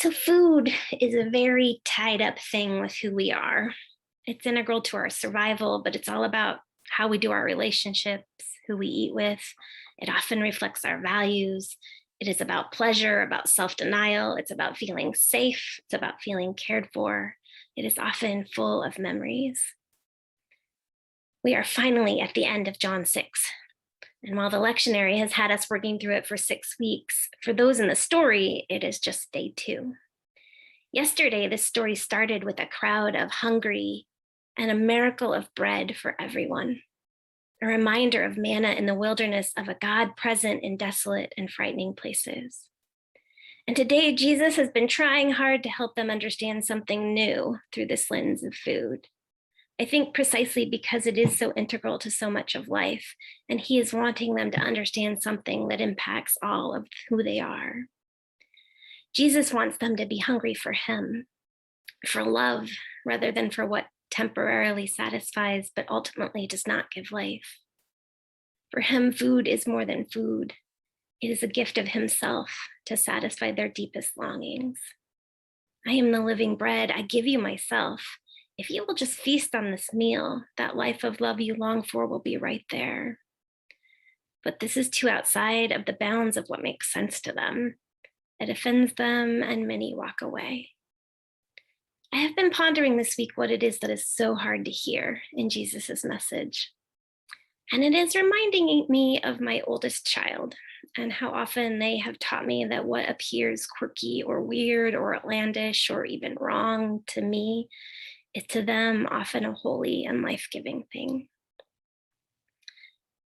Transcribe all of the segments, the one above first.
So food is a very tied up thing with who we are. It's integral to our survival, but it's all about how we do our relationships, who we eat with. It often reflects our values. It is about pleasure, about self-denial. It's about feeling safe. It's about feeling cared for. It is often full of memories. We are finally at the end of John 6. And while the lectionary has had us working through it for 6 weeks, for those in the story, it is just day 2. Yesterday, this story started with a crowd of hungry and a miracle of bread for everyone, a reminder of manna in the wilderness, of a God present in desolate and frightening places. And today, Jesus has been trying hard to help them understand something new through this lens of food. I think precisely because it is so integral to so much of life, and he is wanting them to understand something that impacts all of who they are. Jesus wants them to be hungry for him, for love, rather than for what temporarily satisfies, but ultimately does not give life. For him, food is more than food. It is a gift of himself to satisfy their deepest longings. I am the living bread. I give you myself. If you will just feast on this meal, that life of love you long for will be right there. But this is too outside of the bounds of what makes sense to them. It offends them, and many walk away. I have been pondering this week what it is that is so hard to hear in Jesus's message. And it is reminding me of my oldest child and how often they have taught me that what appears quirky or weird or outlandish or even wrong to me is to them often a holy and life-giving thing.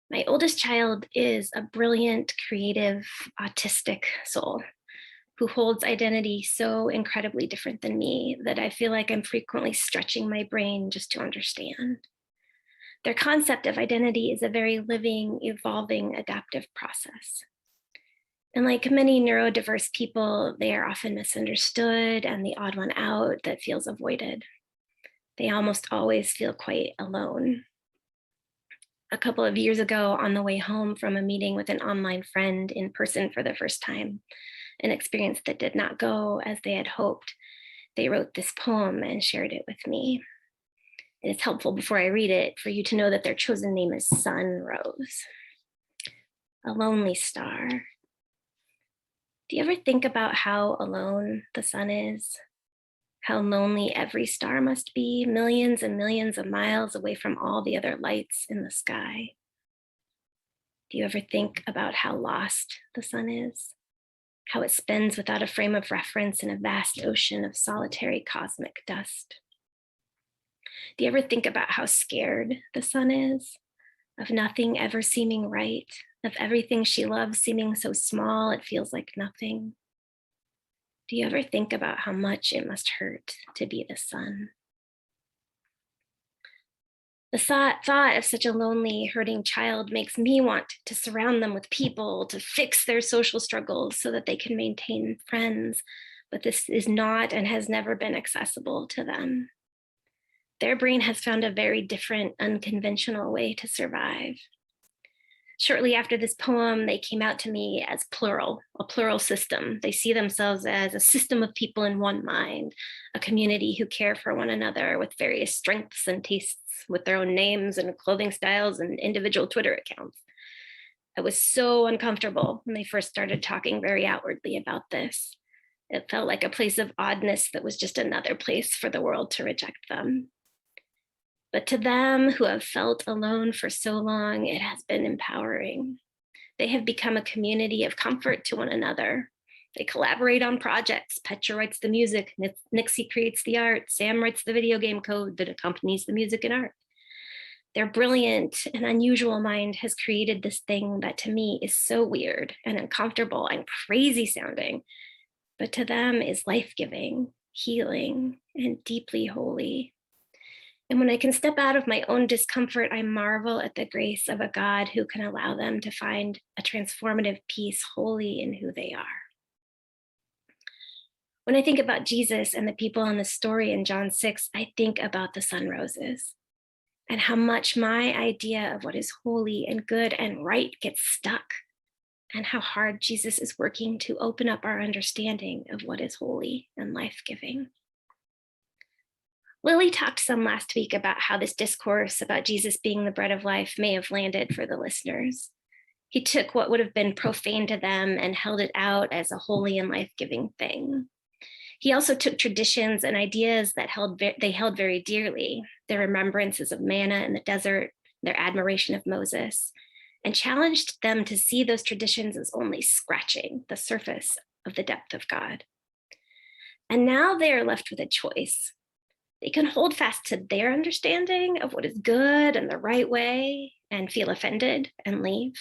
My oldest child is a brilliant, creative, autistic soul who holds identity so incredibly different than me that I feel like I'm frequently stretching my brain just to understand. Their concept of identity is a very living, evolving, adaptive process. And like many neurodiverse people, they are often misunderstood and the odd one out that feels avoided. They almost always feel quite alone. A couple of years ago, on the way home from a meeting with an online friend in person for the first time, an experience that did not go as they had hoped, they wrote this poem and shared it with me. It's helpful before I read it for you to know that their chosen name is Sunrose, a lonely star. Do you ever think about how alone the sun is? How lonely every star must be, millions and millions of miles away from all the other lights in the sky? Do you ever think about how lost the sun is? How it spins without a frame of reference in a vast ocean of solitary cosmic dust? Do you ever think about how scared the sun is? Of nothing ever seeming right, of everything she loves seeming so small it feels like nothing? Do you ever think about how much it must hurt to be the sun? The thought of such a lonely, hurting child makes me want to surround them with people, to fix their social struggles so that they can maintain friends, but this is not and has never been accessible to them. Their brain has found a very different, unconventional way to survive. Shortly after this poem, they came out to me as plural, a plural system. They see themselves as a system of people in one mind, a community who care for one another with various strengths and tastes, with their own names and clothing styles and individual Twitter accounts. I was so uncomfortable when they first started talking very outwardly about this. It felt like a place of oddness that was just another place for the world to reject them. But to them who have felt alone for so long, it has been empowering. They have become a community of comfort to one another. They collaborate on projects. Petra writes the music, Nixie creates the art, Sam writes the video game code that accompanies the music and art. Their brilliant and unusual mind has created this thing that to me is so weird and uncomfortable and crazy sounding, but to them is life-giving, healing, and deeply holy. And when I can step out of my own discomfort, I marvel at the grace of a God who can allow them to find a transformative peace wholly in who they are. When I think about Jesus and the people in the story in John 6, I think about the sunroses and how much my idea of what is holy and good and right gets stuck and how hard Jesus is working to open up our understanding of what is holy and life-giving. Lily talked some last week about how this discourse about Jesus being the bread of life may have landed for the listeners. He took what would have been profane to them and held it out as a holy and life-giving thing. He also took traditions and ideas that they held very dearly, their remembrances of manna in the desert, their admiration of Moses, and challenged them to see those traditions as only scratching the surface of the depth of God. And now they are left with a choice. They can hold fast to their understanding of what is good and the right way and feel offended and leave,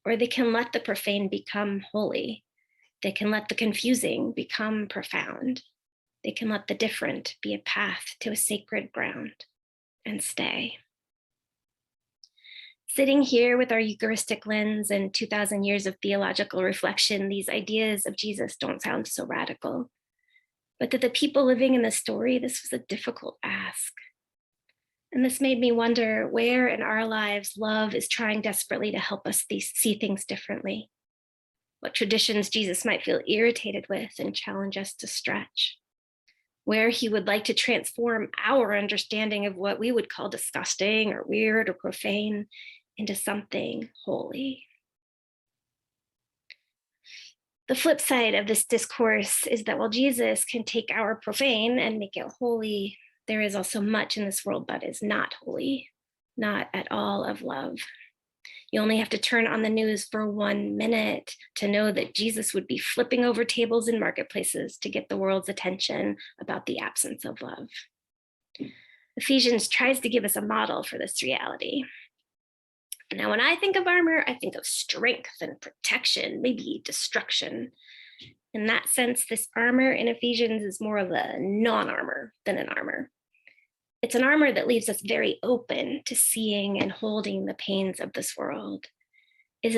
or they can let the profane become holy. They can let the confusing become profound. They can let the different be a path to a sacred ground and stay. Sitting here with our Eucharistic lens and 2,000 years of theological reflection, these ideas of Jesus don't sound so radical. But to the people living in the story, this was a difficult ask. And this made me wonder where in our lives love is trying desperately to help us see things differently. What traditions Jesus might feel irritated with and challenge us to stretch. Where he would like to transform our understanding of what we would call disgusting or weird or profane into something holy. The flip side of this discourse is that while Jesus can take our profane and make it holy, there is also much in this world that is not holy, not at all of love. You only have to turn on the news for 1 minute to know that Jesus would be flipping over tables in marketplaces to get the world's attention about the absence of love. Ephesians tries to give us a model for this reality. Now, when I think of armor, I think of strength and protection, maybe destruction. In that sense, this armor in Ephesians is more of a non-armor than an armor. It's an armor that leaves us very open to seeing and holding the pains of this world. It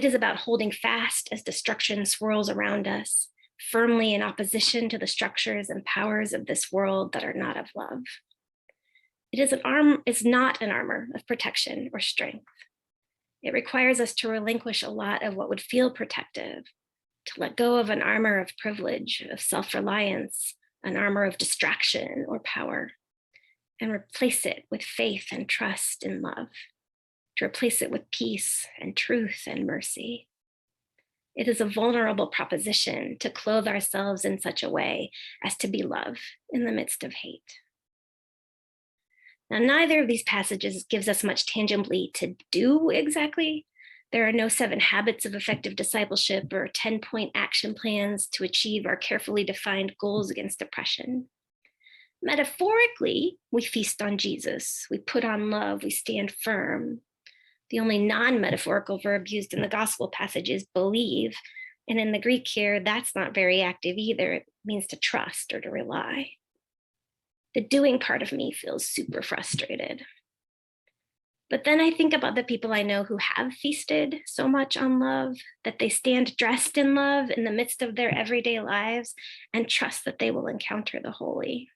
is about holding fast as destruction swirls around us, firmly in opposition to the structures and powers of this world that are not of love. It's not an armor of protection or strength. It requires us to relinquish a lot of what would feel protective, to let go of an armor of privilege, of self-reliance, an armor of distraction or power, and replace it with faith and trust and love, to replace it with peace and truth and mercy. It is a vulnerable proposition to clothe ourselves in such a way as to be love in the midst of hate. Now, neither of these passages gives us much tangibly to do exactly. There are no 7 habits of effective discipleship or 10-point action plans to achieve our carefully defined goals against oppression. Metaphorically, we feast on Jesus, we put on love, we stand firm. The only non-metaphorical verb used in the gospel passage is believe, and in the Greek here, that's not very active either. It means to trust or to rely. The doing part of me feels super frustrated. But then I think about the people I know who have feasted so much on love that they stand dressed in love in the midst of their everyday lives and trust that they will encounter the holy.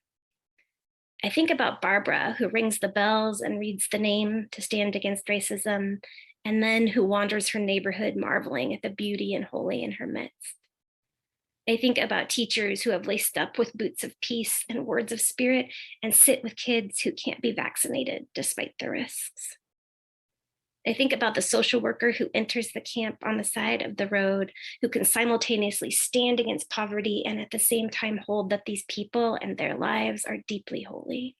I think about Barbara, who rings the bells and reads the name to stand against racism, and then who wanders her neighborhood marveling at the beauty and holy in her midst. I think about teachers who have laced up with boots of peace and words of spirit and sit with kids who can't be vaccinated despite the risks. I think about the social worker who enters the camp on the side of the road, who can simultaneously stand against poverty and at the same time hold that these people and their lives are deeply holy.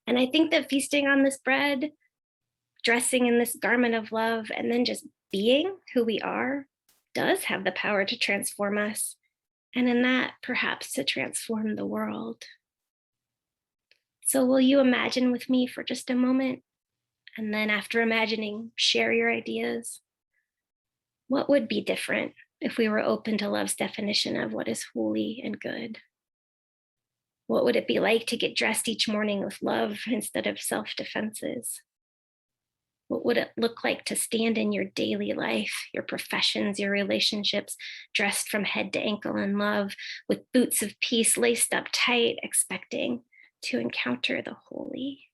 And I think that feasting on this bread, dressing in this garment of love, and then just being who we are, does have the power to transform us, and in that, perhaps to transform the world. So will you imagine with me for just a moment? And then after imagining, share your ideas. What would be different if we were open to love's definition of what is holy and good? What would it be like to get dressed each morning with love instead of self-defenses? What would it look like to stand in your daily life, your professions, your relationships, dressed from head to ankle in love, with boots of peace laced up tight, expecting to encounter the holy?